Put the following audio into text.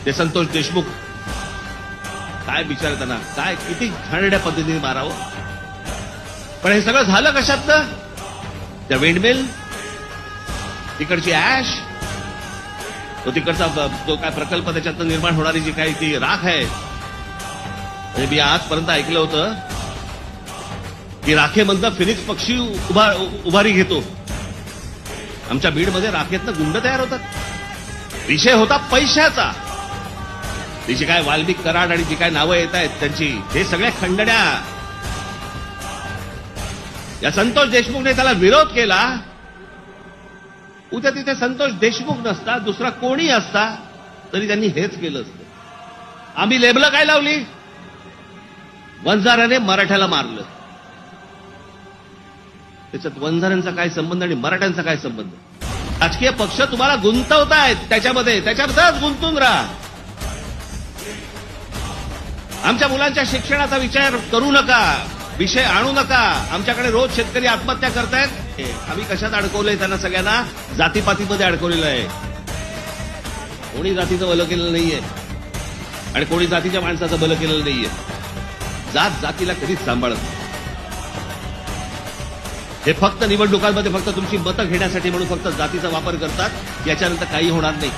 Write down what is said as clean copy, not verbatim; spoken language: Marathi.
ते संतोष देशमुख काय बिचारे त्यांना काय किती घाणेरड्या पद्धतीने मारावं. पण हे सगळं झालं कशातनं? त्या विंडमिल, तिकडची ऍश, तो तिकडचा जो काय प्रकल्प त्याच्यातनं निर्माण होणारी जी काही ती राख आहे. म्हणजे मी आजपर्यंत ऐकलं होतं की राखेमधनं फिनिक्स पक्षी उभारी घेतो. आमच्या बीडमध्ये राखेतनं गुंड तयार होतात. विषय होता पैशाचा. ती जी काय वाल्मिक कराड आणि जी काय नावं येत आहेत त्यांची, हे सगळ्या खंडण्या. या संतोष देशमुखने त्याला विरोध केला. उद्या तिथे संतोष देशमुख नसता, दुसरा कोणी असता तरी त्यांनी हेच केलं असतं. आम्ही लेबलं काय लावली? वंजाराने मराठ्याला मारलं. त्याच्यात वंजाऱ्यांचा काय संबंध आणि मराठ्यांचा काय संबंध? राजकीय पक्ष तुम्हाला गुंतवतायत त्याच्यातच गुंतून राहा. आमच्या मुलांच्या शिक्षणाचा विचार करू नका, विषय आणू नका. आमच्याकडे रोज शेतकरी आत्महत्या करतायत. आम्ही कशात अडकवलंय त्यांना? सगळ्यांना जातीपातीमध्ये अडकवलेलं आहे. कोणी जातीचं भलं केलेलं नाहीये आणि कोणी जातीच्या माणसाचं भलं केलेलं नाहीये. जात जातीला कधीच सांभाळत नाही. हे फक्त निवडणुकांमध्ये फक्त तुमची मतं घेण्यासाठी म्हणून फक्त जातीचा वापर करतात. याच्यानंतर काही होणार नाही.